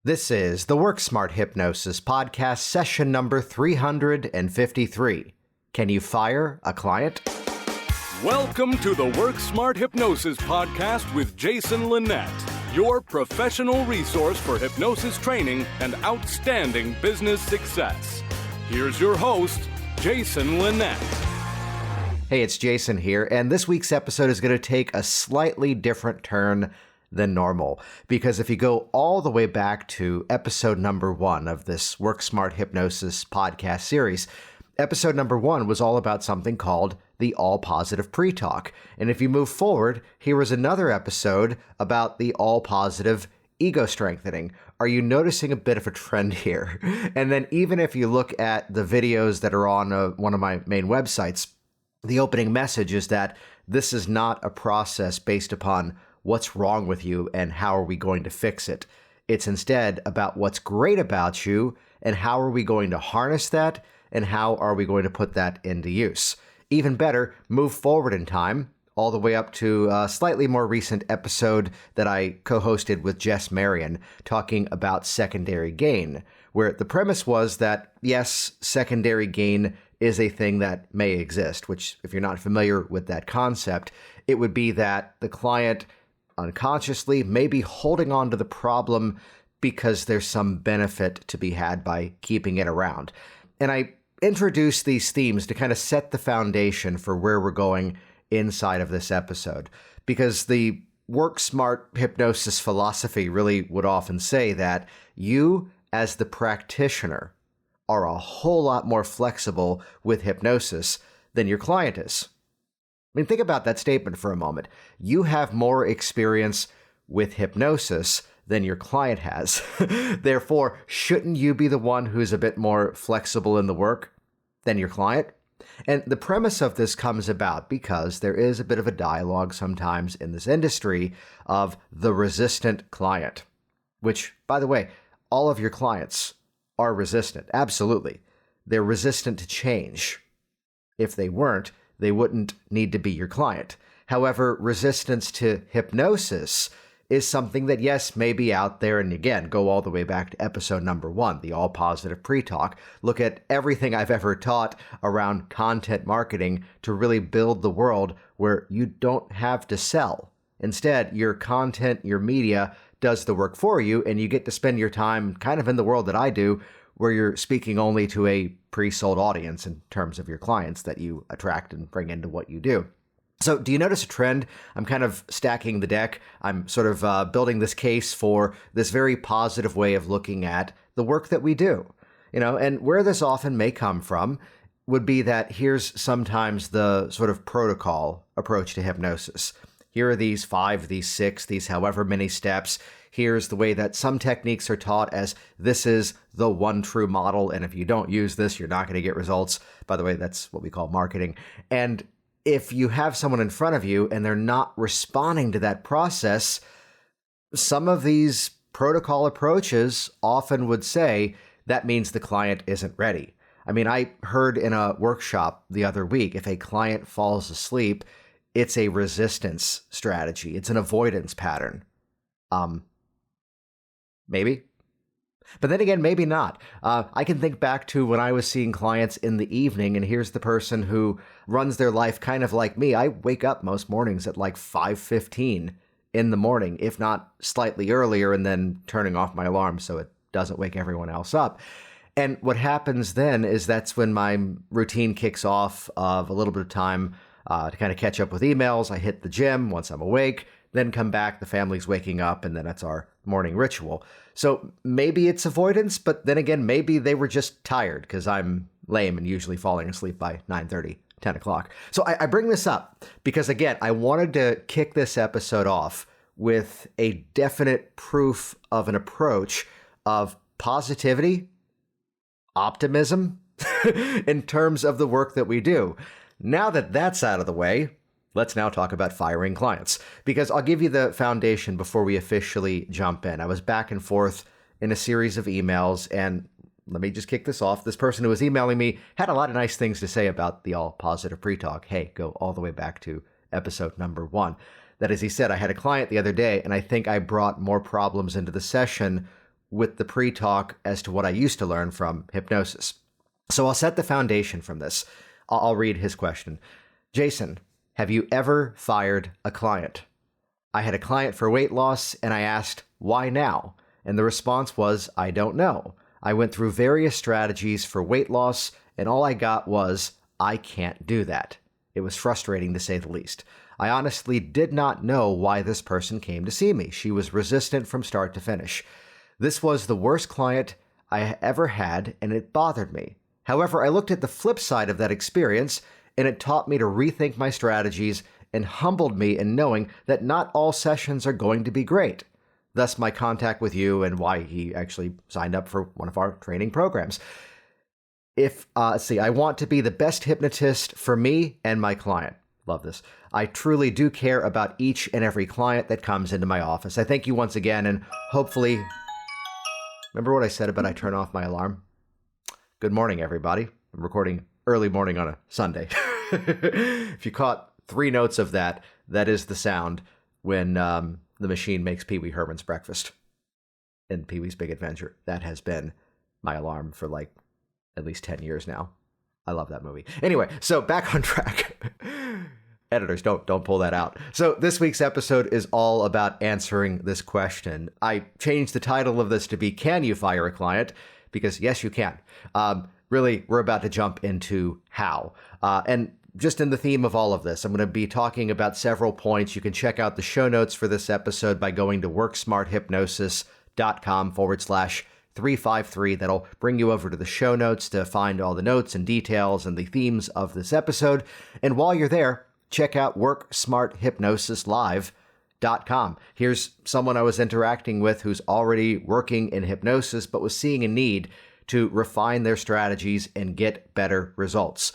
This is the Work Smart Hypnosis podcast, session number 353. Can you fire a client? Welcome to the Work Smart Hypnosis podcast with Jason Linett, your professional resource for hypnosis training and outstanding business success. Here's your host, Jason Linett. Hey, it's Jason here, and this week's episode is going to take a slightly different turn than normal, because if you go all the way back to episode number 1 of this Work Smart Hypnosis podcast series, episode number 1 was all about something called the all positive pre-talk. And if you move forward, here is another episode about the all positive ego strengthening. Are you noticing a bit of a trend here? And then even if you look at the videos that are on one of my main websites, the opening message is that this is not a process based upon what's wrong with you and how are we going to fix it. It's instead about what's great about you and how are we going to harness that and how are we going to put that into use. Even better, move forward in time, all the way up to a slightly more recent episode that I co-hosted with Jess Marion, talking about secondary gain, where the premise was that, yes, secondary gain is a thing that may exist, which, if you're not familiar with that concept, it would be that the client unconsciously may be holding on to the problem because there's some benefit to be had by keeping it around. And I introduce these themes to kind of set the foundation for where we're going inside of this episode, because the Work Smart Hypnosis philosophy really would often say that you, as the practitioner, are a whole lot more flexible with hypnosis than your client is. I mean, think about that statement for a moment. You have more experience with hypnosis than your client has. Therefore, shouldn't you be the one who's a bit more flexible in the work than your client? And the premise of this comes about because there is a bit of a dialogue sometimes in this industry of the resistant client, which, by the way, all of your clients are resistant. Absolutely. They're resistant to change. If they weren't, they wouldn't need to be your client. However, resistance to hypnosis is something that, yes, may be out there. And again, go all the way back to episode number 1, the all positive pre-talk. Look at everything I've ever taught around content marketing to really build the world where you don't have to sell. Instead, your content, your media does the work for you, and you get to spend your time kind of in the world that I do, where you're speaking only to a pre-sold audience in terms of your clients that you attract and bring into what you do. So do you notice a trend? I'm kind of stacking the deck. I'm sort of building this case for this very positive way of looking at the work that we do. And where this often may come from would be that here's sometimes the sort of protocol approach to hypnosis. Here are these 5, these 6, these however many steps. Here's the way that some techniques are taught as this is the one true model. And if you don't use this, you're not going to get results. By the way, that's what we call marketing. And if you have someone in front of you and they're not responding to that process, some of these protocol approaches often would say that means the client isn't ready. I mean, I heard in a workshop the other week, if a client falls asleep, it's a resistance strategy. It's an avoidance pattern. Maybe. But then again, maybe not. I can think back to when I was seeing clients in the evening, and here's the person who runs their life kind of like me. I wake up most mornings at like 5:15 in the morning, if not slightly earlier, and then turning off my alarm so it doesn't wake everyone else up. And what happens then is that's when my routine kicks off of a little bit of time to kind of catch up with emails. I hit the gym once I'm awake, then come back, the family's waking up, and then that's our morning ritual. So maybe it's avoidance, but then again, maybe they were just tired because I'm lame and usually falling asleep by 9:30, 10 o'clock. So I bring this up because, again, I wanted to kick this episode off with a definite proof of an approach of positivity, optimism in terms of the work that we do. Now that that's out of the way, let's now talk about firing clients, because I'll give you the foundation before we officially jump in. I was back and forth in a series of emails, and let me just kick this off. This person who was emailing me had a lot of nice things to say about the all positive pre-talk. Hey, go all the way back to episode number 1. That is, he said, I had a client the other day, and I think I brought more problems into the session with the pre-talk as to what I used to learn from hypnosis. So I'll set the foundation from this. I'll read his question. Jason, have you ever fired a client? I had a client for weight loss and I asked, why now? And the response was, I don't know. I went through various strategies for weight loss and all I got was, I can't do that. It was frustrating to say the least. I honestly did not know why this person came to see me. She was resistant from start to finish. This was the worst client I ever had and it bothered me. However, I looked at the flip side of that experience and it taught me to rethink my strategies and humbled me in knowing that not all sessions are going to be great. Thus my contact with you and why he actually signed up for one of our training programs. I want to be the best hypnotist for me and my client. Love this. I truly do care about each and every client that comes into my office. I thank you once again and hopefully, remember what I said about I turn off my alarm? Good morning, everybody. I'm recording early morning on a Sunday. If you caught 3 notes of that, that is the sound when the machine makes Pee Wee Herman's breakfast in Pee Wee's Big Adventure. That has been my alarm for like at least 10 years now. I love that movie. Anyway, so back on track. Editors, don't pull that out. So this week's episode is all about answering this question. I changed the title of this to be, Can You Fire a Client? Because yes, you can. Really, we're about to jump into how. And just in the theme of all of this, I'm going to be talking about several points. You can check out the show notes for this episode by going to worksmarthypnosis.com/353. That'll bring you over to the show notes to find all the notes and details and the themes of this episode. And while you're there, check out worksmarthypnosislive.com. Here's someone I was interacting with who's already working in hypnosis, but was seeing a need to refine their strategies and get better results.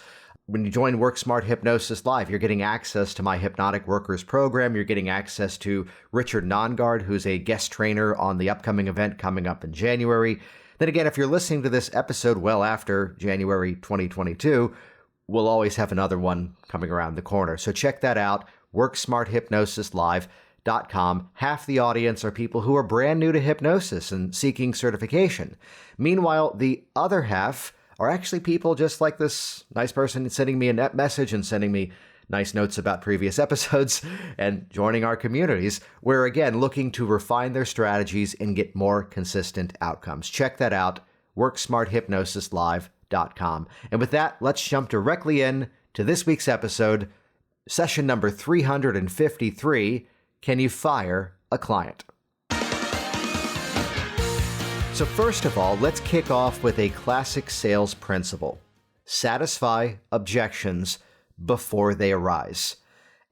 When you join Work Smart Hypnosis Live, you're getting access to my Hypnotic Workers program. You're getting access to Richard Nongard, who's a guest trainer on the upcoming event coming up in January. Then again, if you're listening to this episode well after January 2022, we'll always have another one coming around the corner. So check that out, worksmarthypnosislive.com. Half the audience are people who are brand new to hypnosis and seeking certification. Meanwhile, the other half are actually people just like this nice person sending me a net message and sending me nice notes about previous episodes and joining our communities. We're again looking to refine their strategies and get more consistent outcomes. Check that out, worksmarthypnosislive.com. And with that, let's jump directly in to this week's episode, session number 353, Can You Fire a Client? So first of all, let's kick off with a classic sales principle. Satisfy objections before they arise.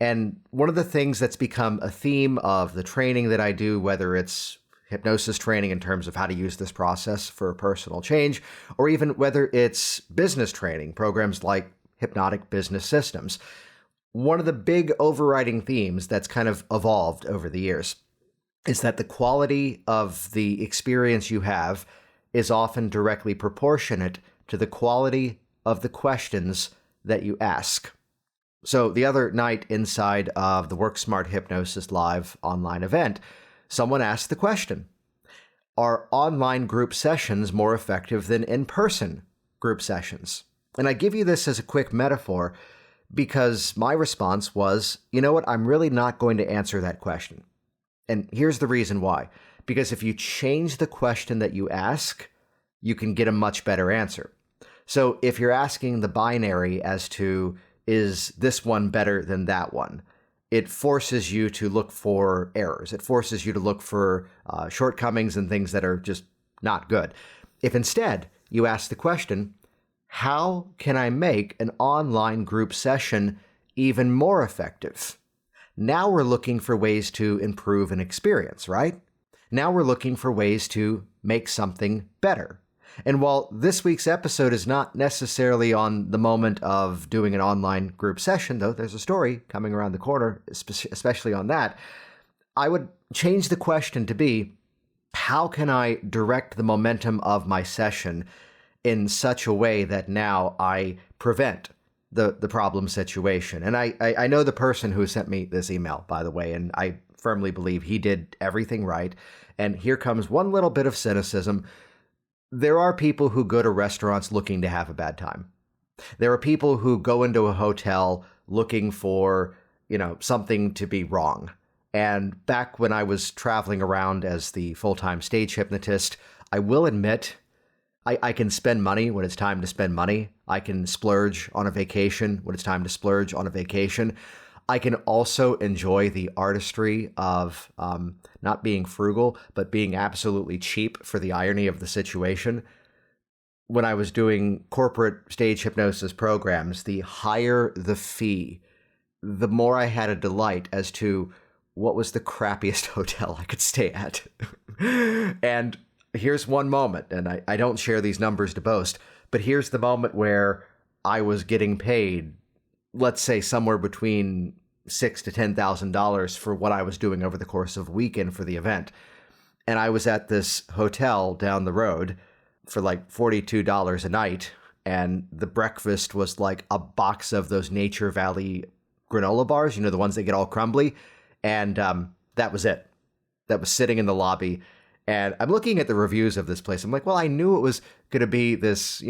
And one of the things that's become a theme of the training that I do, whether it's hypnosis training in terms of how to use this process for personal change, or even whether it's business training, programs like Hypnotic Business Systems, one of the big overriding themes that's kind of evolved over the years is that the quality of the experience you have is often directly proportionate to the quality of the questions that you ask. So the other night inside of the Work Smart Hypnosis Live online event, someone asked the question, are online group sessions more effective than in-person group sessions? And I give you this as a quick metaphor because my response was, you know what, I'm really not going to answer that question. And here's the reason why. Because if you change the question that you ask, you can get a much better answer. So if you're asking the binary as to, is this one better than that one? It forces you to look for errors. It forces you to look for shortcomings and things that are just not good. If instead you ask the question, how can I make an online group session even more effective? Now we're looking for ways to improve an experience, right? Now we're looking for ways to make something better. And while this week's episode is not necessarily on the moment of doing an online group session, though there's a story coming around the corner, especially on that, I would change the question to be, how can I direct the momentum of my session in such a way that now I prevent the problem situation? And I know the person who sent me this email, by the way, and I firmly believe he did everything right. And here comes one little bit of cynicism. There are people who go to restaurants looking to have a bad time. There are people who go into a hotel looking for, something to be wrong. And back when I was traveling around as the full-time stage hypnotist, I will admit I can spend money when it's time to spend money. I can splurge on a vacation when it's time to splurge on a vacation. I can also enjoy the artistry of not being frugal, but being absolutely cheap for the irony of the situation. When I was doing corporate stage hypnosis programs, the higher the fee, the more I had a delight as to what was the crappiest hotel I could stay at. And here's one moment, and I don't share these numbers to boast, but here's the moment where I was getting paid, let's say somewhere between $6,000 to $10,000 for what I was doing over the course of a weekend for the event. And I was at this hotel down the road for like $42 a night, and the breakfast was like a box of those Nature Valley granola bars, the ones that get all crumbly, and that was it. That was sitting in the lobby. And I'm looking at the reviews of this place. I'm like, well, I knew it was going to be this,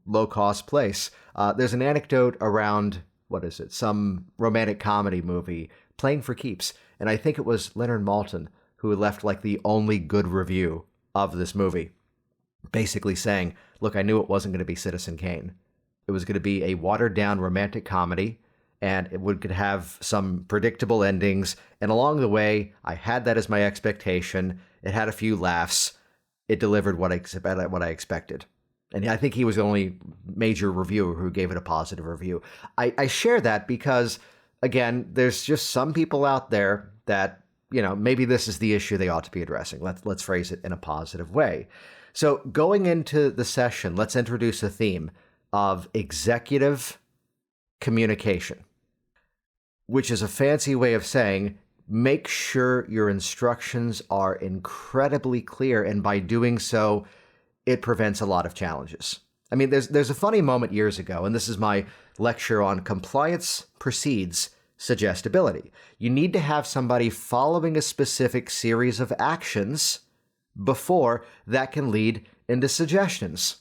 low-cost place. There's an anecdote around, some romantic comedy movie, Playing for Keeps. And I think it was Leonard Maltin who left like the only good review of this movie, basically saying, look, I knew it wasn't going to be Citizen Kane. It was going to be a watered-down romantic comedy, and it could have some predictable endings. And along the way, I had that as my expectation. It had a few laughs. It delivered what I expected. And I think he was the only major reviewer who gave it a positive review. I share that because, again, there's just some people out there that, maybe this is the issue they ought to be addressing. Let's phrase it in a positive way. So going into the session, let's introduce a theme of executive communication, which is a fancy way of saying make sure your instructions are incredibly clear, and by doing so, it prevents a lot of challenges. I mean, there's a funny moment years ago, and this is my lecture on compliance precedes suggestibility. You need to have somebody following a specific series of actions before that can lead into suggestions.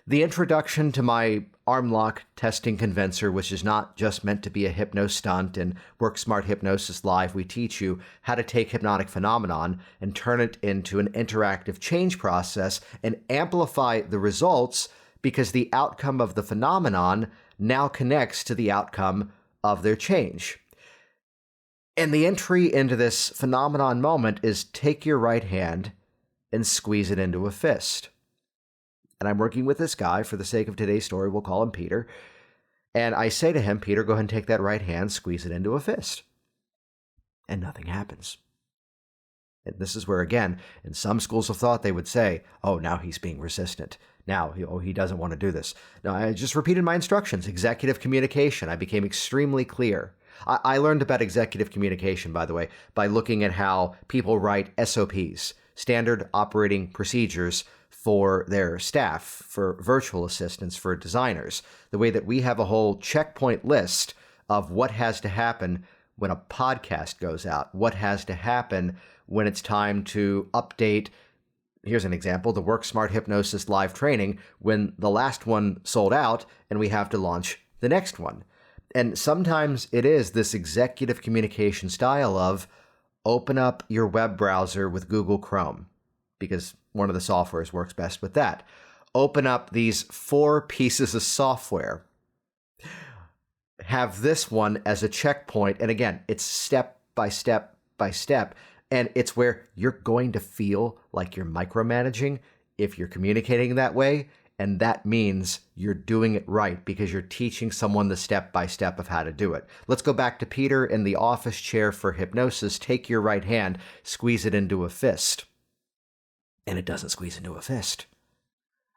The introduction to my arm lock testing convincer, which is not just meant to be a hypno stunt, and Work Smart Hypnosis Live, we teach you how to take hypnotic phenomenon and turn it into an interactive change process and amplify the results, because the outcome of the phenomenon now connects to the outcome of their change. And the entry into this phenomenon moment is take your right hand and squeeze it into a fist. And I'm working with this guy, for the sake of today's story, we'll call him Peter. And I say to him, Peter, go ahead and take that right hand, squeeze it into a fist. And nothing happens. And this is where, again, in some schools of thought, they would say, oh, now he's being resistant. Now, he doesn't want to do this. No, I just repeated my instructions. Executive communication. I became extremely clear. I learned about executive communication, by the way, by looking at how people write SOPs, standard operating procedures, for their staff, for virtual assistants, for designers. The way that we have a whole checkpoint list of what has to happen when a podcast goes out, what has to happen when it's time to update. Here's an example, the Work Smart Hypnosis live training, when the last one sold out and we have to launch the next one. And sometimes it is this executive communication style of open up your web browser with Google Chrome, because one of the softwares works best with that. Open up these 4 pieces of software. Have this one as a checkpoint. And again, it's step by step by step. And it's where you're going to feel like you're micromanaging if you're communicating that way. And that means you're doing it right because you're teaching someone the step by step of how to do it. Let's go back to Peter in the office chair for hypnosis. Take your right hand, squeeze it into a fist. And it doesn't squeeze into a fist.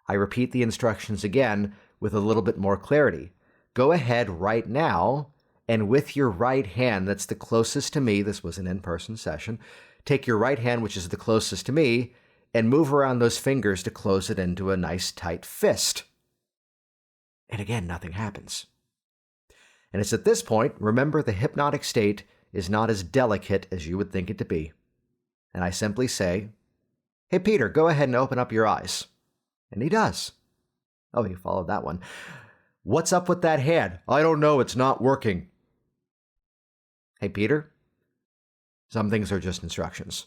I repeat the instructions again with a little bit more clarity. Go ahead right now, and with your right hand that's the closest to me, this was an in-person session, take your right hand, which is the closest to me, and move around those fingers to close it into a nice tight fist. And again, nothing happens. And it's at this point, remember, the hypnotic state is not as delicate as you would think it to be. And I simply say, "Hey, Peter, go ahead and open up your eyes." And he does. Oh, he followed that one. "What's up with that hand?" "I don't know. It's not working." Hey, Peter, some things are just instructions.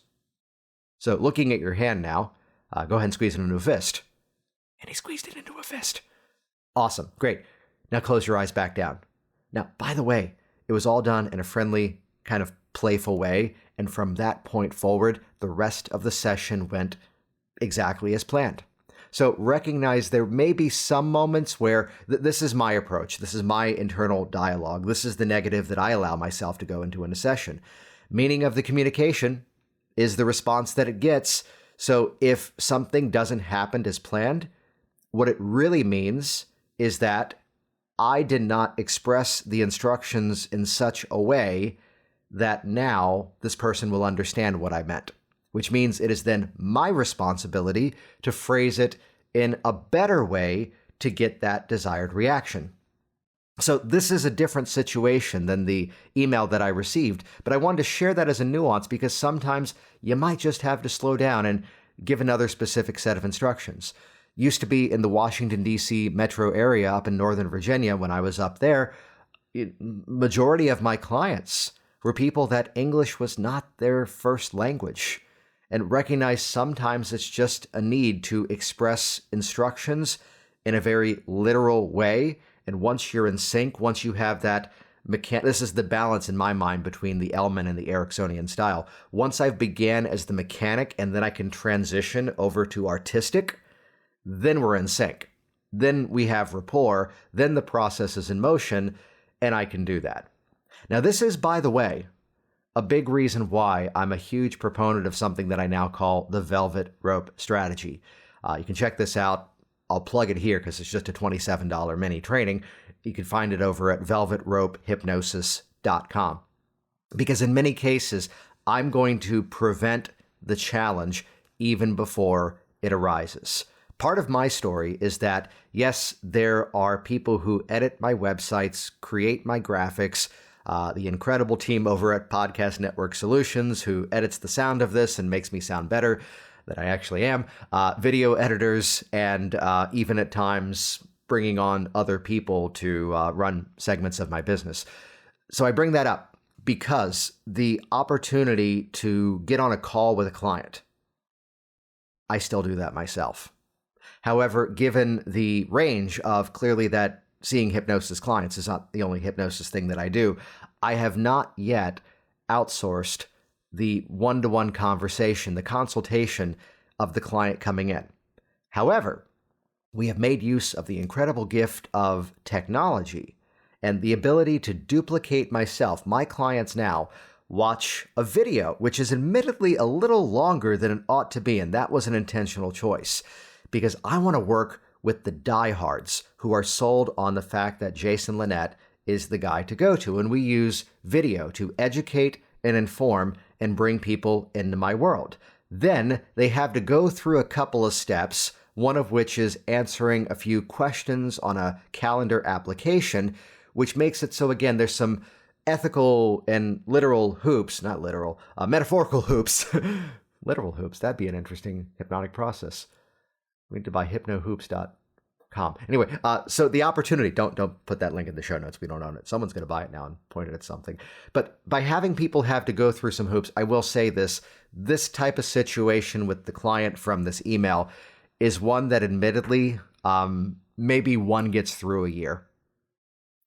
So looking at your hand now, go ahead and squeeze it into a fist. And he squeezed it into a fist. Awesome. Great. Now close your eyes back down. Now, by the way, it was all done in a friendly, kind of playful way. And from that point forward, the rest of the session went exactly as planned. So recognize there may be some moments where this is my approach. This is my internal dialogue. This is the negative that I allow myself to go into in a session. Meaning of the communication is the response that it gets. So if something doesn't happen as planned, what it really means is that I did not express the instructions in such a way that now this person will understand what I meant, which means it is then my responsibility to phrase it in a better way to get that desired reaction. So this is a different situation than the email that I received, but I wanted to share that as a nuance because sometimes you might just have to slow down and give another specific set of instructions. Used to be in the Washington, D.C. metro area up in Northern Virginia when I was up there, majority of my clients were people that English was not their first language, and recognize sometimes it's just a need to express instructions in a very literal way. And once you're in sync, once you have that this is the balance in my mind between the Elman and the Ericksonian style. Once I've began as the mechanic and then I can transition over to artistic, then we're in sync. Then we have rapport, then the process is in motion, and I can do that. Now, this is, by the way, a big reason why I'm a huge proponent of something that I now call the velvet rope strategy. You can check this out. I'll plug it here because it's just a $27 mini training. You can find it over at velvetropehypnosis.com. Because in many cases, I'm going to prevent the challenge even before it arises. Part of my story is that, yes, there are people who edit my websites, create my graphics, the incredible team over at Podcast Network Solutions who edits the sound of this and makes me sound better than I actually am, video editors, and even at times bringing on other people to run segments of my business. So I bring that up because the opportunity to get on a call with a client, I still do that myself. However, given the range of clearly that seeing hypnosis clients is not the only hypnosis thing that I do, I have not yet outsourced the one-to-one conversation, the consultation of the client coming in. However, we have made use of the incredible gift of technology and the ability to duplicate myself. My clients now watch a video, which is admittedly a little longer than it ought to be, and that was an intentional choice because I want to work with the diehards who are sold on the fact that Jason Linett is the guy to go to, and we use video to educate and inform and bring people into my world. Then they have to go through a couple of steps, one of which is answering a few questions on a calendar application, which makes it so, again, there's some ethical and literal hoops, not literal, metaphorical hoops. Literal hoops, that'd be an interesting hypnotic process. We need to buy hypnohoops.com. Anyway, so the opportunity, don't put that link in the show notes. We don't own it. Someone's going to buy it now and point it at something. But by having people have to go through some hoops, I will say this type of situation with the client from this email is one that admittedly, maybe one gets through a year,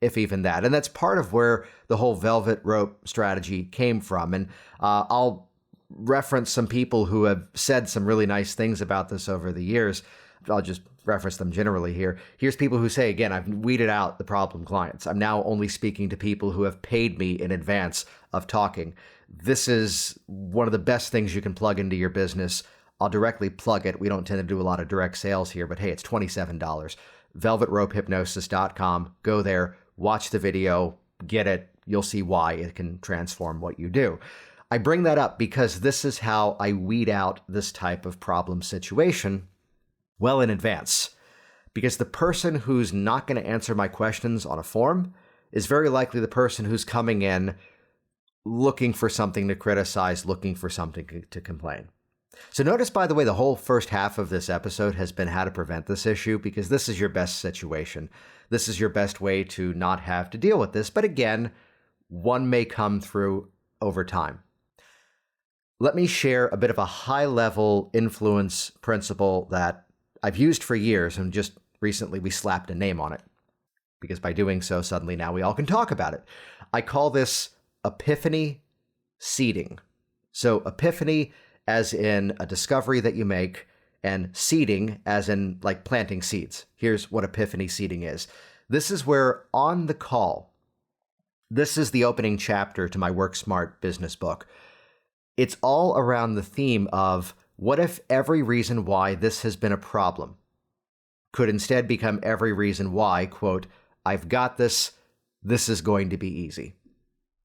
if even that. And that's part of where the whole velvet rope strategy came from. And I'll reference some people who have said some really nice things about this over the years. I'll just reference them generally here. Here's people who say, again, I've weeded out the problem clients. I'm now only speaking to people who have paid me in advance of talking. This is one of the best things you can plug into your business. I'll directly plug it. We don't tend to do a lot of direct sales here, but hey, it's $27. velvetropehypnosis.com. Go there, watch the video, get it. You'll see why it can transform what you do. I bring that up because this is how I weed out this type of problem situation well in advance. Because the person who's not going to answer my questions on a form is very likely the person who's coming in looking for something to criticize, looking for something to complain. So notice, by the way, the whole first half of this episode has been how to prevent this issue, because this is your best situation. This is your best way to not have to deal with this. But again, one may come through over time. Let me share a bit of a high-level influence principle that I've used for years, and just recently we slapped a name on it, because by doing so, suddenly now we all can talk about it. I call this epiphany seeding. So epiphany as in a discovery that you make, and seeding as in like planting seeds. Here's what epiphany seeding is. This is where on the call, this is the opening chapter to my Work Smart business book. It's all around the theme of what if every reason why this has been a problem could instead become every reason why, quote, I've got this, this is going to be easy.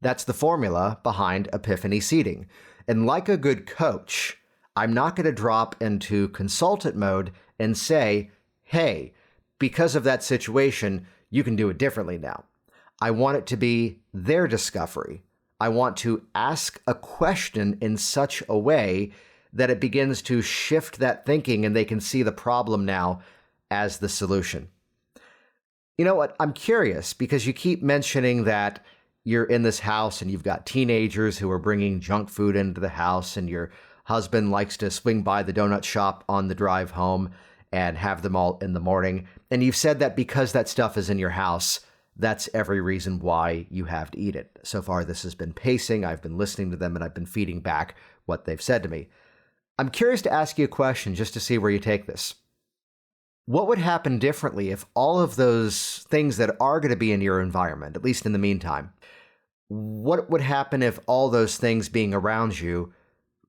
That's the formula behind epiphany seeding. And like a good coach, I'm not going to drop into consultant mode and say, hey, because of that situation, you can do it differently now. I want it to be their discovery. I want to ask a question in such a way that it begins to shift that thinking and they can see the problem now as the solution. You know what? I'm curious because you keep mentioning that you're in this house and you've got teenagers who are bringing junk food into the house, and your husband likes to swing by the donut shop on the drive home and have them all in the morning. And you've said that because that stuff is in your house, that's every reason why you have to eat it. So far, this has been pacing. I've been listening to them and I've been feeding back what they've said to me. I'm curious to ask you a question just to see where you take this. What would happen differently if all of those things that are going to be in your environment, at least in the meantime, what would happen if all those things being around you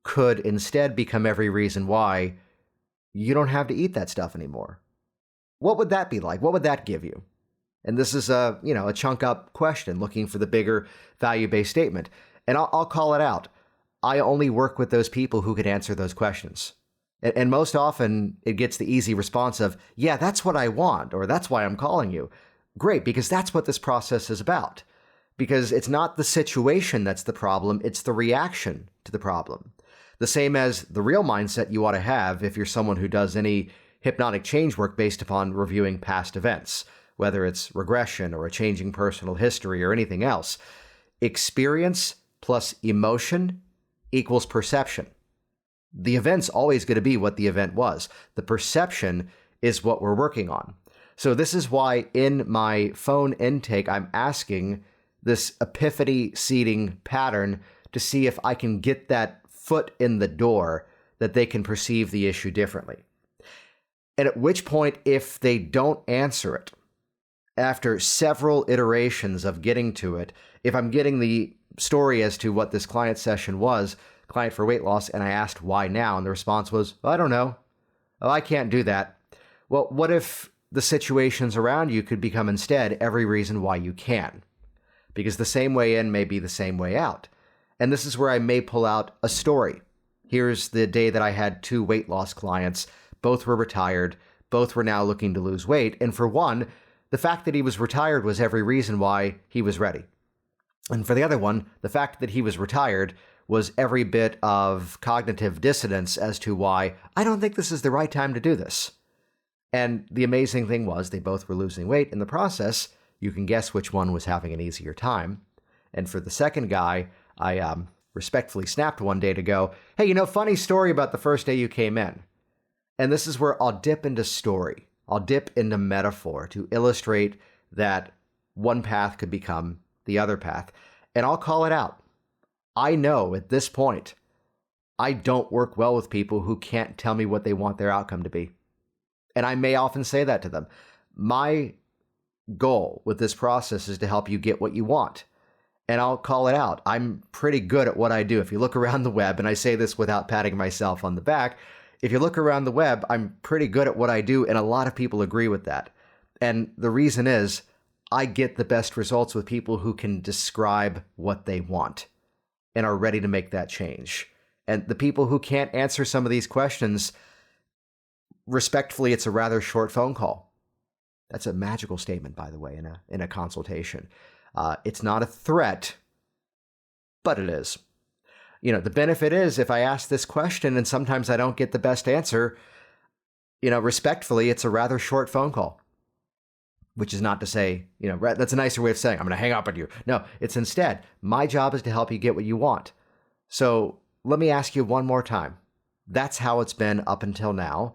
could instead become every reason why you don't have to eat that stuff anymore? What would that be like? What would that give you? And this is a chunk up question looking for the bigger value-based statement. And I'll call it out. I only work with those people who can answer those questions. And most often it gets the easy response of, yeah, that's what I want, or that's why I'm calling you. Great, because that's what this process is about. Because it's not the situation that's the problem, it's the reaction to the problem. The same as the real mindset you ought to have if you're someone who does any hypnotic change work based upon reviewing past events, whether it's regression or a changing personal history or anything else. Experience plus emotion equals perception. The event's always going to be what the event was. The perception is what we're working on. So this is why in my phone intake, I'm asking this epiphany seeding pattern to see if I can get that foot in the door that they can perceive the issue differently. And at which point, if they don't answer it, after several iterations of getting to it, if I'm getting the story as to what this client session was, client for weight loss, and I asked why now, and the response was, I don't know. Oh, I can't do that. Well, what if the situations around you could become instead every reason why you can? Because the same way in may be the same way out. And this is where I may pull out a story. Here's the day that I had 2 weight loss clients. Both were retired. Both were now looking to lose weight. And for one, the fact that he was retired was every reason why he was ready. And for the other one, the fact that he was retired was every bit of cognitive dissonance as to why I don't think this is the right time to do this. And the amazing thing was they both were losing weight in the process. You can guess which one was having an easier time. And for the second guy, I respectfully snapped one day to go, hey, funny story about the first day you came in. And this is where I'll dip into story. I'll dip into metaphor to illustrate that one path could become the other path. And I'll call it out. I know at this point, I don't work well with people who can't tell me what they want their outcome to be. And I may often say that to them. My goal with this process is to help you get what you want. And I'll call it out. I'm pretty good at what I do. If you look around the web, and I say this without patting myself on the back, if you look around the web, I'm pretty good at what I do, and a lot of people agree with that. And the reason is, I get the best results with people who can describe what they want and are ready to make that change. And the people who can't answer some of these questions, respectfully, it's a rather short phone call. That's a magical statement, by the way, in a consultation. It's not a threat. but it is. The benefit is if I ask this question and sometimes I don't get the best answer, respectfully, it's a rather short phone call, which is not to say, that's a nicer way of saying I'm going to hang up on you. No, it's instead, my job is to help you get what you want. So let me ask you one more time. That's how it's been up until now.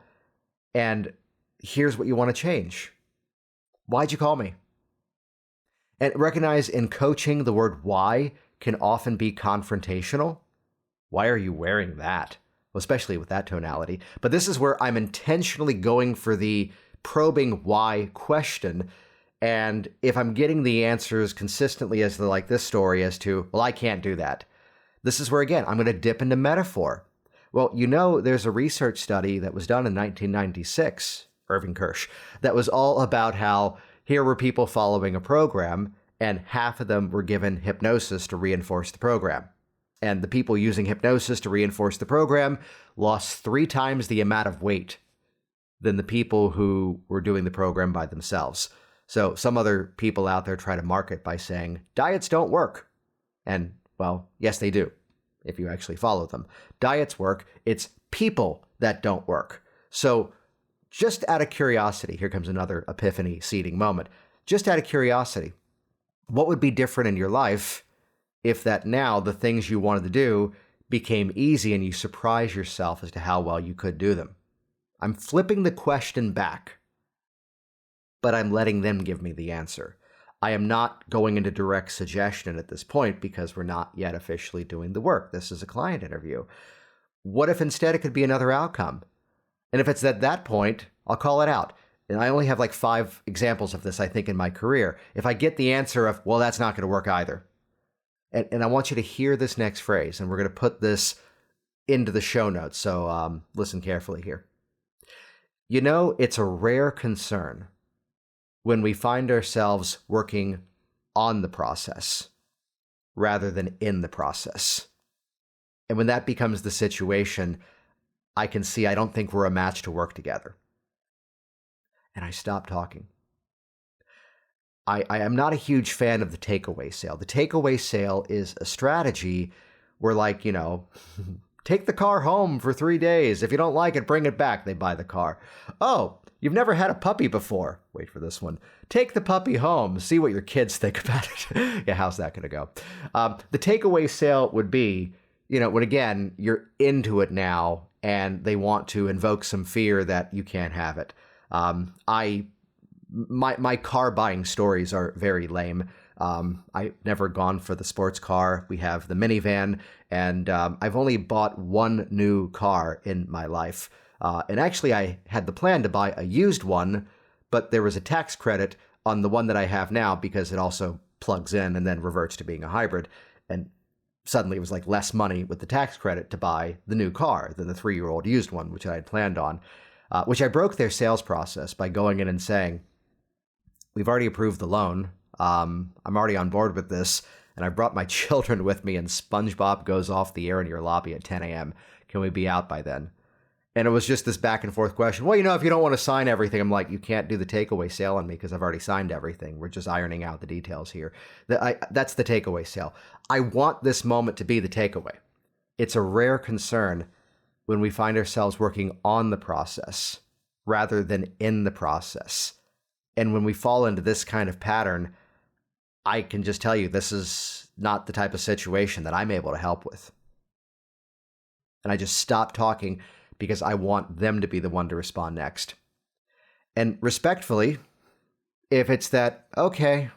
And here's what you want to change. Why'd you call me? And recognize in coaching, the word why can often be confrontational. Why are you wearing that? Well, especially with that tonality. But this is where I'm intentionally going for the probing why question. And if I'm getting the answers consistently as like this story as to, well, I can't do that. This is where, again, I'm going to dip into metaphor. Well, there's a research study that was done in 1996, Irving Kirsch, that was all about how here were people following a program and half of them were given hypnosis to reinforce the program. And the people using hypnosis to reinforce the program lost 3 times the amount of weight than the people who were doing the program by themselves. So some other people out there try to market by saying, diets don't work. And, well, yes, they do, if you actually follow them. Diets work. It's people that don't work. So just out of curiosity, here comes another epiphany seeding moment. Just out of curiosity, what would be different in your life if that now the things you wanted to do became easy and you surprise yourself as to how well you could do them? I'm flipping the question back, but I'm letting them give me the answer. I am not going into direct suggestion at this point because we're not yet officially doing the work. This is a client interview. What if instead it could be another outcome? And if it's at that point, I'll call it out. And I only have like 5 examples of this, I think, in my career. If I get the answer of, well, that's not going to work either. And I want you to hear this next phrase, and we're going to put this into the show notes. So listen carefully here. It's a rare concern when we find ourselves working on the process rather than in the process. And when that becomes the situation, I can see I don't think we're a match to work together. And I stop talking. I am not a huge fan of the takeaway sale. The takeaway sale is a strategy where, like, take the car home for 3 days. If you don't like it, bring it back. They buy the car. Oh, you've never had a puppy before. Wait for this one. Take the puppy home. See what your kids think about it. Yeah, how's that going to go? The takeaway sale would be, when, again, you're into it now and they want to invoke some fear that you can't have it. My car buying stories are very lame. I've never gone for the sports car. We have the minivan, and I've only bought one new car in my life. And actually, I had the plan to buy a used one, but there was a tax credit on the one that I have now because it also plugs in and then reverts to being a hybrid. And suddenly it was like less money with the tax credit to buy the new car than the 3-year-old used one, which I had planned on, which I broke their sales process by going in and saying, we've already approved the loan. I'm already on board with this, and I brought my children with me, and SpongeBob goes off the air in your lobby at 10 a.m. Can we be out by then? And it was just this back and forth question. Well, if you don't want to sign everything, I'm like, you can't do the takeaway sale on me because I've already signed everything. We're just ironing out the details here. That's the takeaway sale. I want this moment to be the takeaway. It's a rare concern when we find ourselves working on the process rather than in the process. And when we fall into this kind of pattern, I can just tell you this is not the type of situation that I'm able to help with. And I just stop talking because I want them to be the one to respond next. And respectfully, if it's that, okay,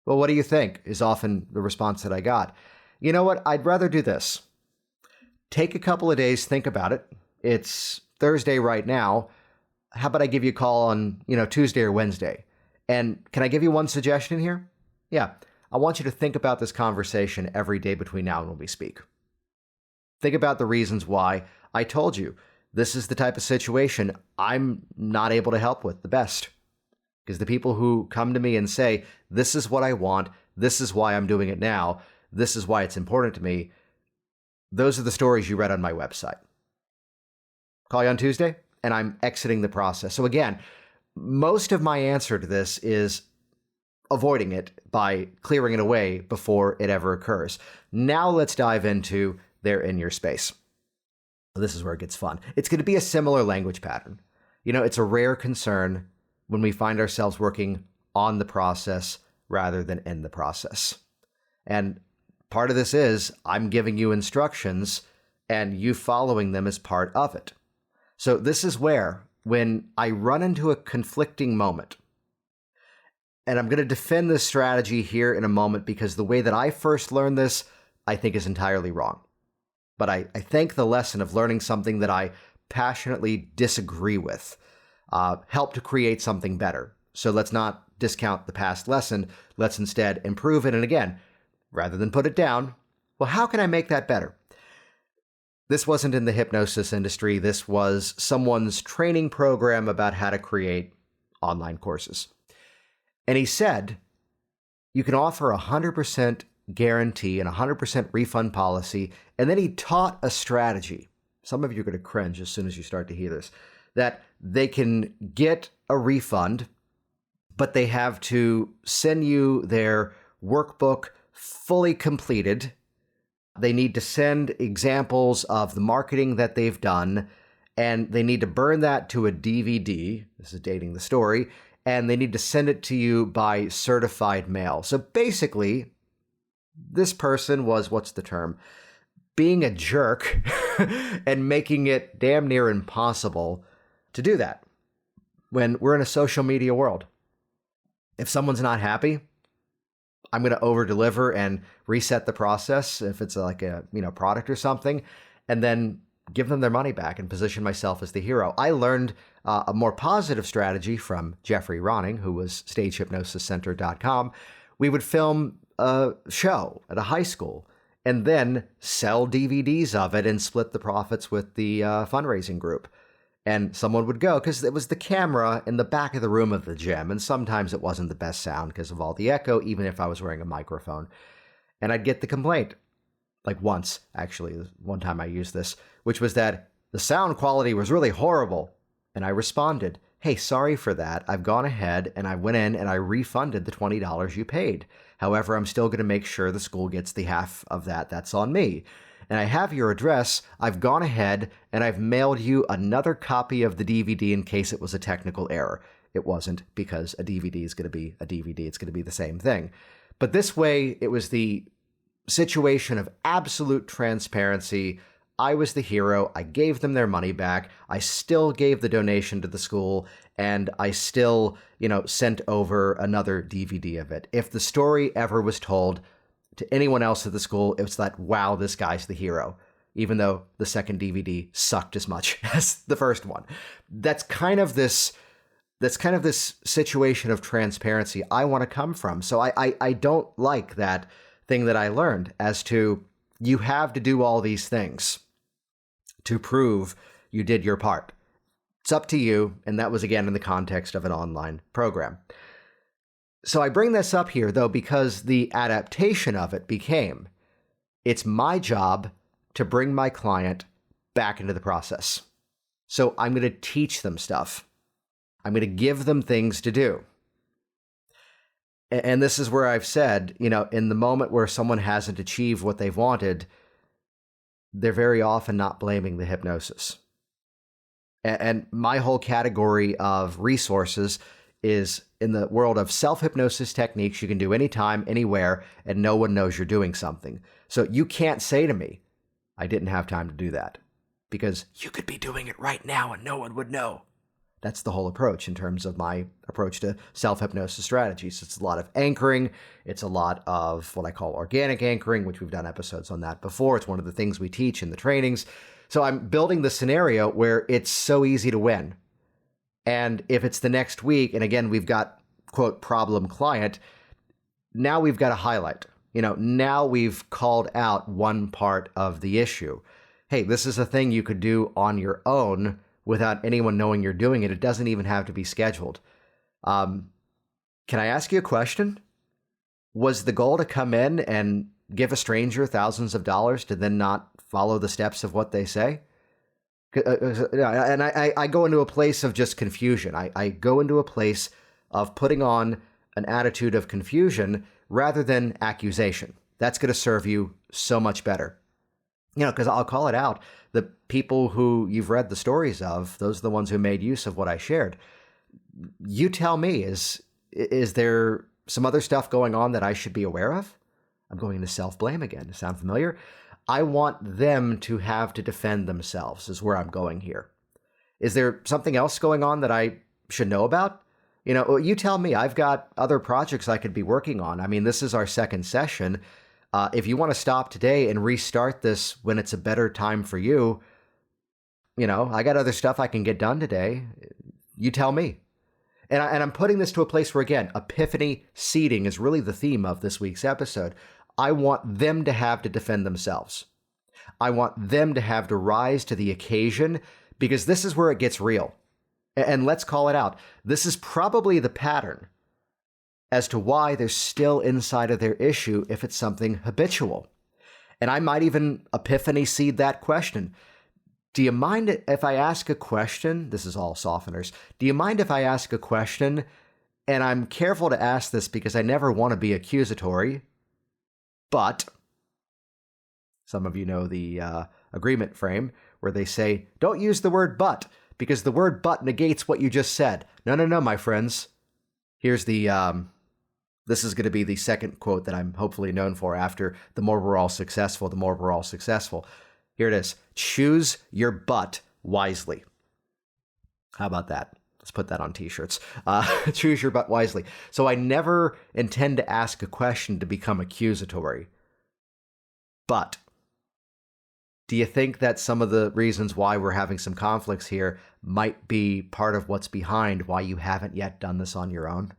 well, what do you think, is often the response that I got. You know what? I'd rather do this. Take a couple of days, think about it. It's Thursday right now. How about I give you a call on, Tuesday or Wednesday? And can I give you one suggestion here? Yeah. I want you to think about this conversation every day between now and when we speak. Think about the reasons why I told you this is the type of situation I'm not able to help with the best. Because the people who come to me and say, this is what I want, this is why I'm doing it now, this is why it's important to me, those are the stories you read on my website. Call you on Tuesday, and I'm exiting the process. So again, most of my answer to this is avoiding it by clearing it away before it ever occurs. Now let's dive into they're in your space. This is where it gets fun. It's going to be a similar language pattern. It's a rare concern when we find ourselves working on the process rather than in the process. And part of this is I'm giving you instructions and you following them is part of it. So this is where, when I run into a conflicting moment, and I'm going to defend this strategy here in a moment because the way that I first learned this, I think is entirely wrong. But I think the lesson of learning something that I passionately disagree with helped to create something better. So let's not discount the past lesson. Let's instead improve it. And again, rather than put it down, well, how can I make that better? This wasn't in the hypnosis industry. This was someone's training program about how to create online courses. And he said, you can offer 100% guarantee and 100% refund policy. And then he taught a strategy. Some of you are going to cringe as soon as you start to hear this, that they can get a refund, but they have to send you their workbook fully completed. They need to send examples of the marketing that they've done, and they need to burn that to a DVD. This is dating the story. And they need to send it to you by certified mail. So basically, this person was, what's the term? Being a jerk and making it damn near impossible to do that when we're in a social media world. If someone's not happy, I'm going to over-deliver and reset the process if it's like a product or something, and then give them their money back and position myself as the hero. I learned a more positive strategy from Jeffrey Ronning, who was stagehypnosiscenter.com. We would film a show at a high school and then sell DVDs of it and split the profits with the fundraising group. And someone would go, because it was the camera in the back of the room of the gym, and sometimes it wasn't the best sound because of all the echo, even if I was wearing a microphone. And I'd get the complaint, like once, actually, one time I used this, which was that the sound quality was really horrible. And I responded, hey, sorry for that. I've gone ahead and I went in and I refunded the $20 you paid. However, I'm still going to make sure the school gets the half of that. That's on me. And I have your address. I've gone ahead and I've mailed you another copy of the DVD in case it was a technical error. It wasn't, because a DVD is going to be a DVD. It's going to be the same thing. But this way, it was the situation of absolute transparency. I was the hero. I gave them their money back. I still gave the donation to the school, and I still, sent over another DVD of it. If the story ever was told to anyone else at the school, it was that, wow, this guy's the hero, even though the second DVD sucked as much as the first one. That's kind of this situation of transparency I want to come from. So I don't like that thing that I learned as to, you have to do all these things to prove you did your part. It's up to you. And that was, again, in the context of an online program. So I bring this up here, though, because the adaptation of it became, it's my job to bring my client back into the process. So I'm going to teach them stuff. I'm going to give them things to do. And this is where I've said, in the moment where someone hasn't achieved what they've wanted, they're very often not blaming the hypnosis. And my whole category of resources is in the world of self-hypnosis techniques you can do anytime, anywhere, and no one knows you're doing something. So you can't say to me, I didn't have time to do that, because you could be doing it right now and no one would know. That's the whole approach in terms of my approach to self-hypnosis strategies. It's a lot of anchoring. It's a lot of what I call organic anchoring, which we've done episodes on that before. It's one of the things we teach in the trainings. So I'm building the scenario where it's so easy to win. And if it's the next week, and again, we've got, quote, problem client, now we've got a highlight. Now we've called out one part of the issue. Hey, this is a thing you could do on your own without anyone knowing you're doing it. It doesn't even have to be scheduled. Can I ask you a question? Was the goal to come in and give a stranger thousands of dollars to then not follow the steps of what they say? And I go into a place of just confusion. I go into a place of putting on an attitude of confusion rather than accusation. That's going to serve you so much better. Because I'll call it out. The people who you've read the stories of, those are the ones who made use of what I shared. You tell me, is there some other stuff going on that I should be aware of? I'm going into self-blame again. Sound familiar? I want them to have to defend themselves is where I'm going here. Is there something else going on that I should know about? You tell me. I've got other projects I could be working on. I mean, this is our second session. If you want to stop today and restart this when it's a better time for you, I got other stuff I can get done today. You tell me. And I'm putting this to a place where, again, epiphany seeding is really the theme of this week's episode. I want them to have to defend themselves. I want them to have to rise to the occasion, because this is where it gets real. And let's call it out. This is probably the pattern as to why they're still inside of their issue if it's something habitual. And I might even epiphany seed that question. Do you mind if I ask a question? This is all softeners. Do you mind if I ask a question? And I'm careful to ask this because I never want to be accusatory. But some of you know the agreement frame where they say, don't use the word but, because the word but negates what you just said. No, my friends. Here's this is going to be the second quote that I'm hopefully known for after the more we're all successful, the more we're all successful. Here it is. Choose your butt wisely. How about that? Let's put that on t-shirts. Choose your butt wisely. So I never intend to ask a question to become accusatory. But do you think that some of the reasons why we're having some conflicts here might be part of what's behind why you haven't yet done this on your own?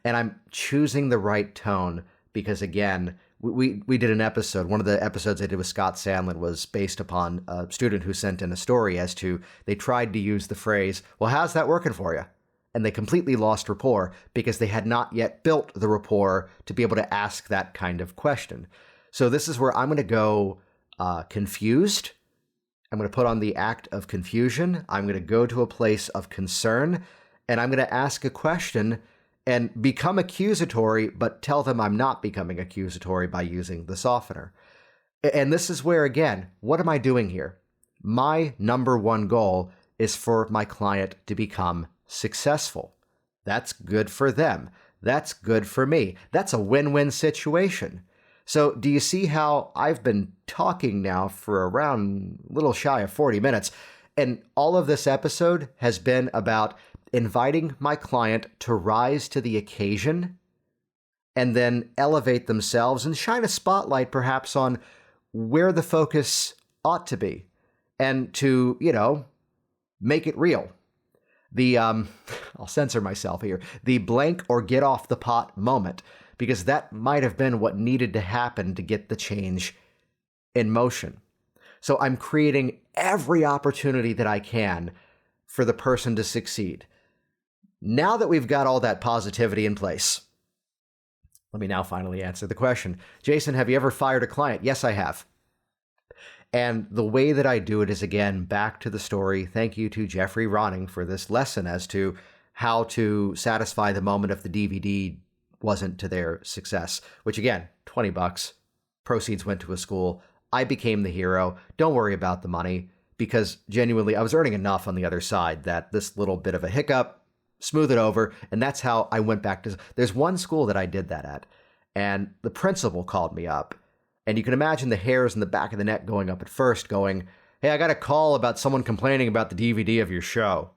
And I'm choosing the right tone because, again, we did an episode. One of the episodes I did with Scott Sandlin was based upon a student who sent in a story as to they tried to use the phrase, well, how's that working for you? And they completely lost rapport because they had not yet built the rapport to be able to ask that kind of question. So this is where I'm going to go confused. I'm going to put on the act of confusion. I'm going to go to a place of concern, and I'm going to ask a question and become accusatory, but tell them I'm not becoming accusatory by using the softener. And this is where, again, what am I doing here? My number one goal is for my client to become successful. That's good for them. That's good for me. That's a win-win situation. So do you see how I've been talking now for around a little shy of 40 minutes, and all of this episode has been about inviting my client to rise to the occasion and then elevate themselves and shine a spotlight perhaps on where the focus ought to be and to, make it real. The, I'll censor myself here, the blank or get off the pot moment, because that might have been what needed to happen to get the change in motion. So I'm creating every opportunity that I can for the person to succeed. Now that we've got all that positivity in place, let me now finally answer the question. Jason, have you ever fired a client? Yes, I have. And the way that I do it is, again, back to the story. Thank you to Jeffrey Ronning for this lesson as to how to satisfy the moment if the DVD wasn't to their success, which, again, $20. Proceeds went to a school. I became the hero. Don't worry about the money, because genuinely I was earning enough on the other side that this little bit of a hiccup, smooth it over, and that's how I went back to. There's one school that I did that at, and the principal called me up, and you can imagine the hairs in the back of the neck going up at first, going, hey, I got a call about someone complaining about the DVD of your show.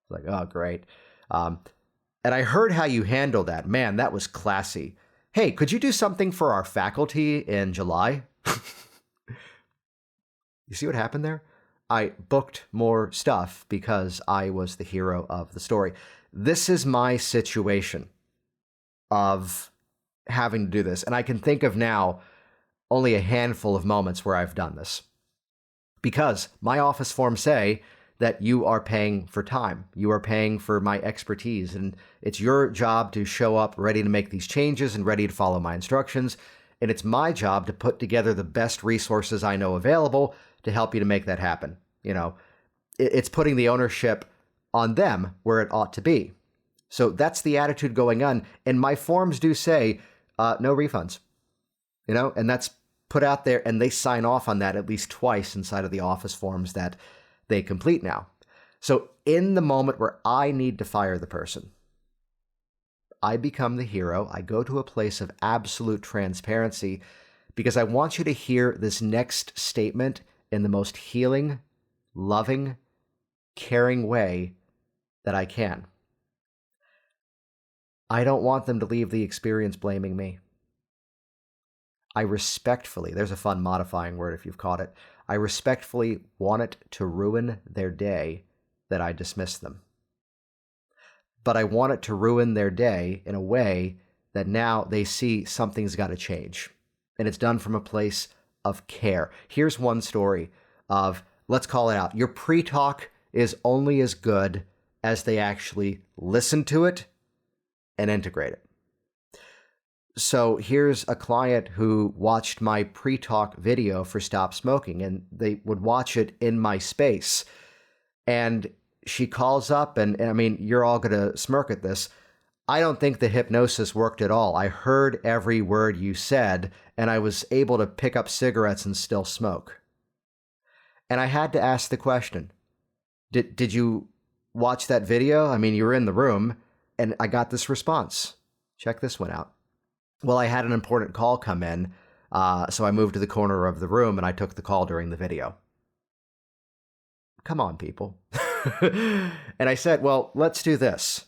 It's like, oh, great. And I heard how you handled that. Man, that was classy. Hey, could you do something for our faculty in July? You see what happened there? I booked more stuff because I was the hero of the story. This is my situation of having to do this. And I can think of now only a handful of moments where I've done this. Because my office forms say that you are paying for time. You are paying for my expertise. And it's your job to show up ready to make these changes and ready to follow my instructions. And it's my job to put together the best resources I know available to help you to make that happen. It's putting the ownership on them where it ought to be. So that's the attitude going on. And my forms do say, no refunds, and that's put out there, and they sign off on that at least twice inside of the office forms that they complete now. So in the moment where I need to fire the person, I become the hero. I go to a place of absolute transparency because I want you to hear this next statement in the most healing, loving, caring way that I can. I don't want them to leave the experience blaming me. I respectfully, there's a fun modifying word if you've caught it, I respectfully want it to ruin their day that I dismiss them. But I want it to ruin their day in a way that now they see something's got to change. And it's done from a place of care. Here's one story of, let's call it out. Your pre-talk is only as good as they actually listen to it and integrate it. So here's a client who watched my pre-talk video for Stop Smoking, and they would watch it in my space. And she calls up, and I mean, you're all going to smirk at this. I don't think the hypnosis worked at all. I heard every word you said, and I was able to pick up cigarettes and still smoke. And I had to ask the question, did you watch that video? I mean, you were in the room, and I got this response. Check this one out. Well, I had an important call come in, so I moved to the corner of the room and I took the call during the video. Come on, people. And I said, well, let's do this.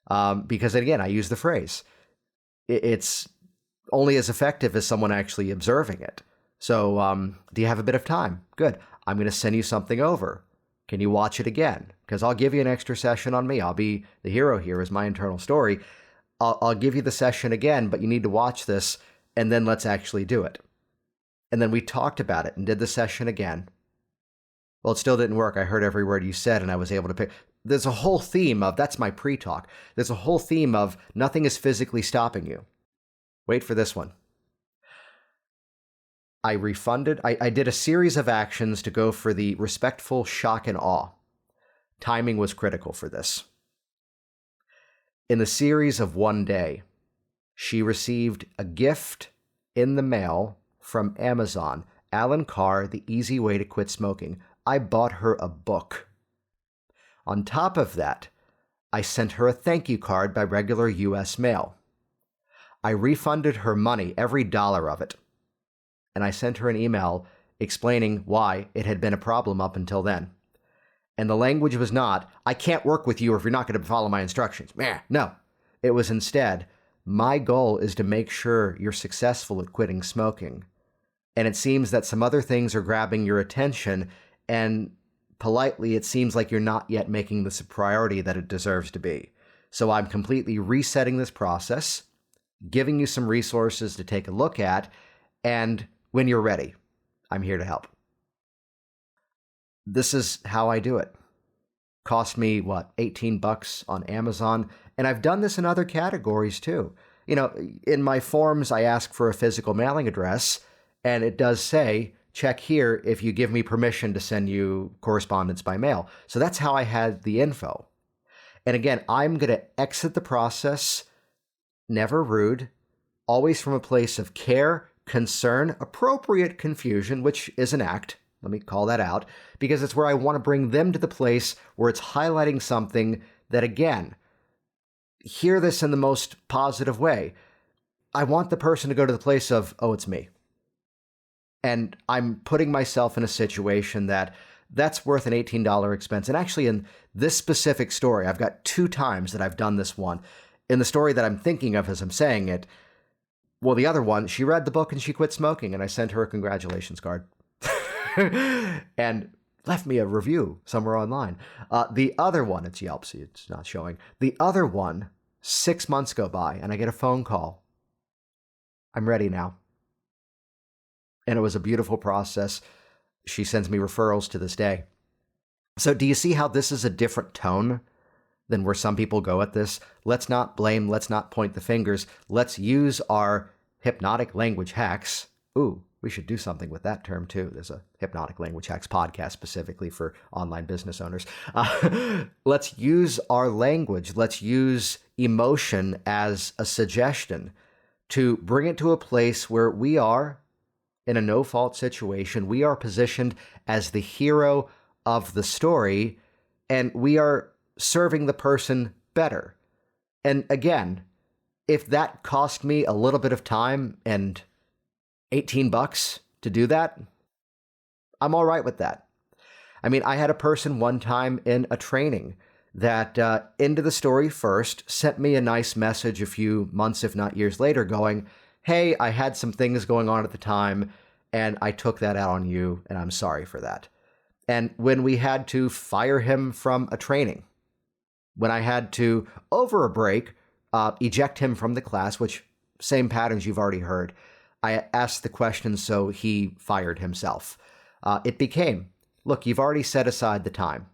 Because again, I use the phrase. It's only as effective as someone actually observing it. So do you have a bit of time? Good. I'm going to send you something over. Can you watch it again? Because I'll give you an extra session on me. I'll be the hero here is my internal story. I'll give you the session again, but you need to watch this, and then let's actually do it. And then we talked about it and did the session again. Well, it still didn't work. I heard every word you said, and I was able to pick. There's a whole theme of, that's my pre-talk. There's a whole theme of nothing is physically stopping you. Wait for this one. I did a series of actions to go for the respectful shock and awe. Timing was critical for this. In the series of one day, she received a gift in the mail from Amazon, Alan Carr, The Easy Way to Quit Smoking. I bought her a book. On top of that, I sent her a thank you card by regular U.S. mail. I refunded her money, every dollar of it, and I sent her an email explaining why it had been a problem up until then. And the language was not, I can't work with you if you're not going to follow my instructions. No. It was instead, my goal is to make sure you're successful at quitting smoking. And it seems that some other things are grabbing your attention, and politely, it seems like you're not yet making this a priority that it deserves to be. So I'm completely resetting this process, giving you some resources to take a look at, and when you're ready, I'm here to help. This is how I do it. Cost me, $18 on Amazon. And I've done this in other categories too. In my forms, I ask for a physical mailing address, and it does say, check here if you give me permission to send you correspondence by mail. So that's how I had the info. And again, I'm going to exit the process, never rude, always from a place of care, concern, appropriate confusion, which is an act. Let me call that out, because it's where I want to bring them to the place where it's highlighting something that, again, hear this in the most positive way. I want the person to go to the place of, oh, it's me. And I'm putting myself in a situation that's worth an $18 expense. And actually, in this specific story, I've got 2 times that I've done this one. In the story that I'm thinking of as I'm saying it, well, the other one, she read the book and she quit smoking, and I sent her a congratulations card. And left me a review somewhere online. The other one, it's Yelp, so it's not showing. The other one, 6 months go by, and I get a phone call. I'm ready now. And it was a beautiful process. She sends me referrals to this day. So do you see how this is a different tone than where some people go at this? Let's not blame, let's not point the fingers. Let's use our hypnotic language hacks. Ooh, we should do something with that term too. There's a hypnotic language hacks podcast specifically for online business owners. Let's use our language. Let's use emotion as a suggestion to bring it to a place where we are in a no-fault situation. We are positioned as the hero of the story, and we are serving the person better. And again, if that cost me a little bit of time and $18 to do that, I'm all right with that. I mean, I had a person one time in a training that into the story first sent me a nice message a few months, if not years later, going, hey, I had some things going on at the time, and I took that out on you, and I'm sorry for that. And when we had to fire him from a training, when I had to, over a break, eject him from the class, which same patterns you've already heard, I asked the question, so he fired himself. It became, look, you've already set aside the time.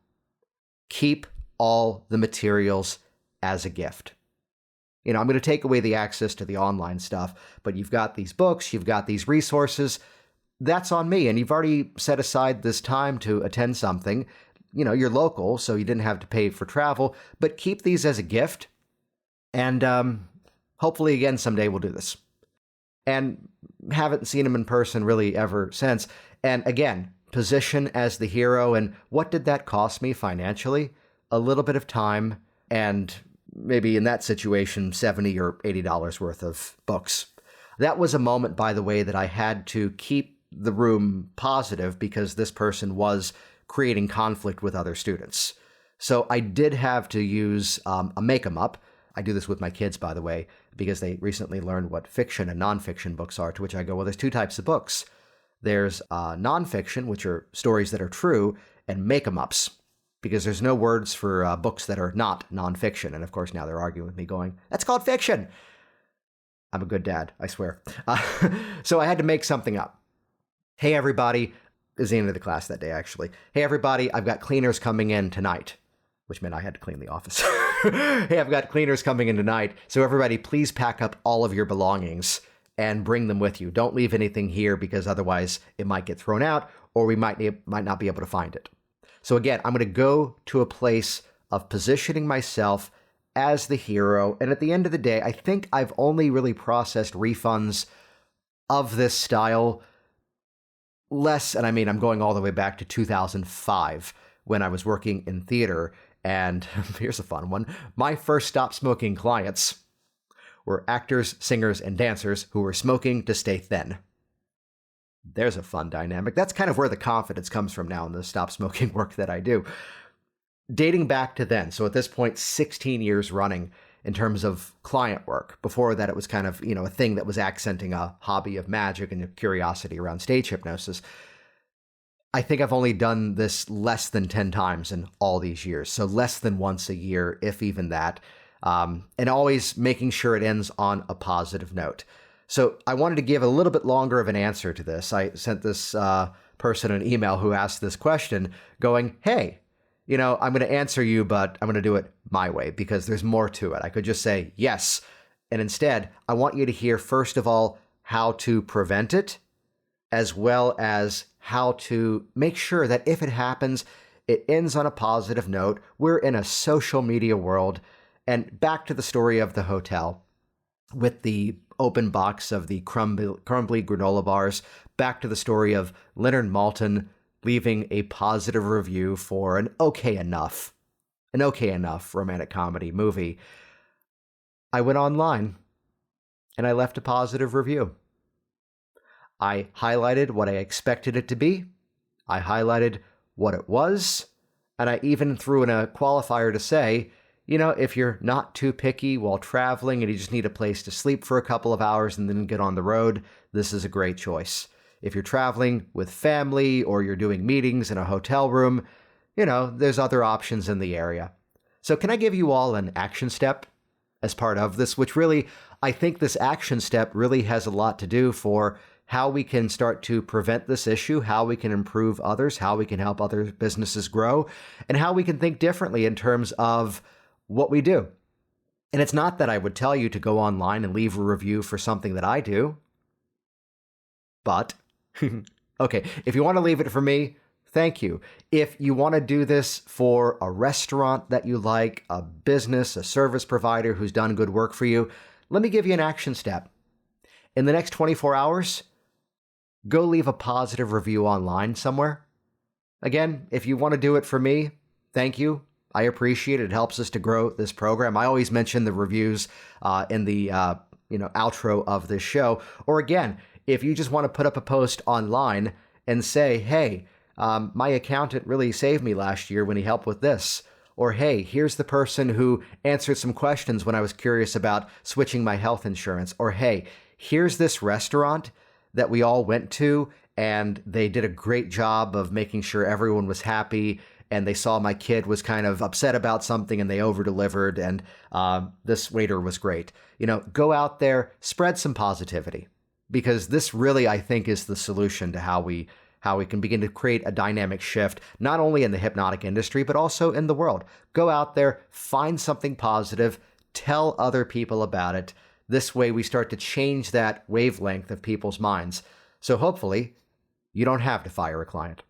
Keep all the materials as a gift. I'm going to take away the access to the online stuff, but you've got these books, you've got these resources. That's on me. And you've already set aside this time to attend something. You're local, so you didn't have to pay for travel, but keep these as a gift. And hopefully, again, someday we'll do this. And haven't seen him in person really ever since. And again, position as the hero. And what did that cost me financially? A little bit of time, and maybe in that situation, $70 or $80 worth of books. That was a moment, by the way, that I had to keep the room positive because this person was creating conflict with other students. So I did have to use a make-em-up. I do this with my kids, by the way, because they recently learned what fiction and nonfiction books are, to which I go, well, there's two types of books. There's nonfiction, which are stories that are true, and make-em-ups, because there's no words for books that are not nonfiction. And of course, now they're arguing with me going, that's called fiction. I'm a good dad, I swear. So I had to make something up. Hey, everybody. It was the end of the class that day, actually. Hey, everybody, I've got cleaners coming in tonight, which meant I had to clean the office. Hey, I've got cleaners coming in tonight. So everybody, please pack up all of your belongings and bring them with you. Don't leave anything here because otherwise it might get thrown out or we might not be able to find it. So again, I'm going to go to a place of positioning myself as the hero. And at the end of the day, I think I've only really processed refunds of this style less. And I mean, I'm going all the way back to 2005 when I was working in theater. And here's a fun one. My first stop smoking clients were actors, singers, and dancers who were smoking to stay thin. There's a fun dynamic. That's kind of where the confidence comes from now in the stop smoking work that I do. Dating back to then, so at this point, 16 years running in terms of client work. Before that, it was kind of, a thing that was accenting a hobby of magic and a curiosity around stage hypnosis. I think I've only done this less than 10 times in all these years. So less than once a year, if even that. And always making sure it ends on a positive note. So I wanted to give a little bit longer of an answer to this. I sent this person an email who asked this question going, hey, I'm going to answer you, but I'm going to do it my way because there's more to it. I could just say yes. And instead, I want you to hear, first of all, how to prevent it, as well as how to make sure that if it happens, it ends on a positive note. We're in a social media world. And back to the story of the hotel with the open box of the crumbly granola bars, back to the story of Leonard Maltin leaving a positive review for an okay enough romantic comedy movie. I went online and I left a positive review. I highlighted what I expected it to be. I highlighted what it was. And I even threw in a qualifier to say, if you're not too picky while traveling and you just need a place to sleep for a couple of hours and then get on the road, this is a great choice. If you're traveling with family or you're doing meetings in a hotel room, there's other options in the area. So can I give you all an action step as part of this, which really, I think this action step really has a lot to do for how we can start to prevent this issue, how we can improve others, how we can help other businesses grow, and how we can think differently in terms of what we do. And it's not that I would tell you to go online and leave a review for something that I do, but okay, if you want to leave it for me, thank you. If you want to do this for a restaurant that you like, a business, a service provider who's done good work for you, let me give you an action step. In the next 24 hours, go leave a positive review online somewhere. Again, if you want to do it for me, thank you. I appreciate it. It helps us to grow this program. I always mention the reviews in the outro of this show. Or again, if you just want to put up a post online and say, hey, my accountant really saved me last year when he helped with this. Or, hey, here's the person who answered some questions when I was curious about switching my health insurance. Or, hey, here's this restaurant that we all went to and they did a great job of making sure everyone was happy, and they saw my kid was kind of upset about something and they over-delivered, and this waiter was great. Go out there, spread some positivity, because this really, I think, is the solution to how we can begin to create a dynamic shift, not only in the hypnotic industry, but also in the world. Go out there, find something positive, tell other people about it. This way we start to change that wavelength of people's minds. So hopefully you don't have to fire a client.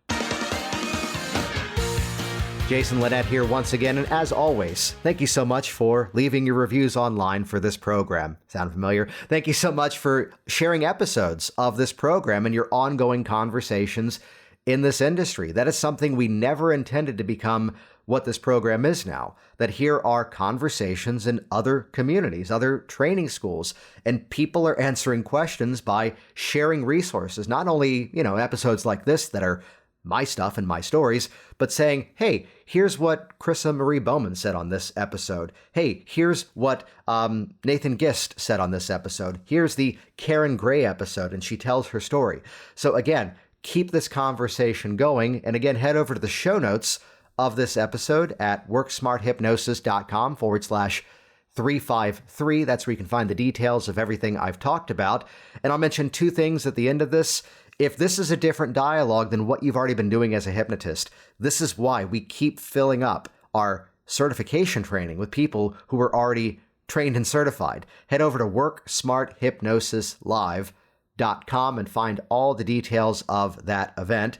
Jason Linett here once again, and as always, thank you so much for leaving your reviews online for this program. Sound familiar? Thank you so much for sharing episodes of this program and your ongoing conversations in this industry. That is something we never intended to become what this program is now. That here are conversations in other communities, other training schools, and people are answering questions by sharing resources, not only, episodes like this that are my stuff and my stories, but saying, hey, here's what Chrissa Marie Bowman said on this episode. Hey, here's what Nathan Gist said on this episode. Here's the Karen Gray episode, and she tells her story. So again, keep this conversation going. And again, head over to the show notes of this episode at worksmarthypnosis.com/353. That's where you can find the details of everything I've talked about. And I'll mention two things at the end of this. If this is a different dialogue than what you've already been doing as a hypnotist, this is why we keep filling up our certification training with people who are already trained and certified. Head over to worksmarthypnosislive.com and find all the details of that event.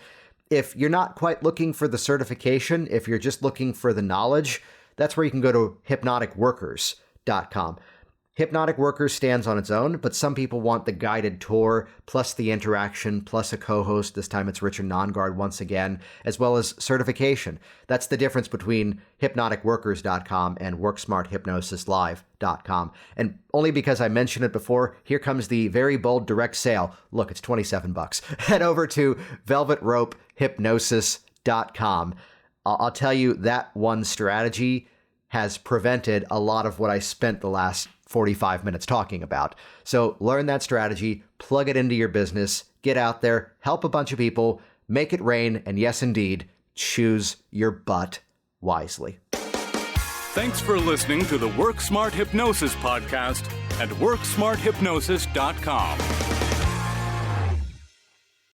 If you're not quite looking for the certification, if you're just looking for the knowledge, that's where you can go to hypnoticworkers.com. Hypnotic Workers stands on its own, but some people want the guided tour, plus the interaction, plus a co-host. This time it's Richard Nongard once again, as well as certification. That's the difference between hypnoticworkers.com and worksmarthypnosislive.com. And only because I mentioned it before, here comes the very bold direct sale. Look, it's $27. Head over to velvetropehypnosis.com. I'll tell you, that one strategy has prevented a lot of what I spent the last 45 minutes talking about. So learn that strategy, plug it into your business, get out there, help a bunch of people, make it rain, and yes, indeed, choose your butt wisely. Thanks for listening to the Work Smart Hypnosis podcast at worksmarthypnosis.com.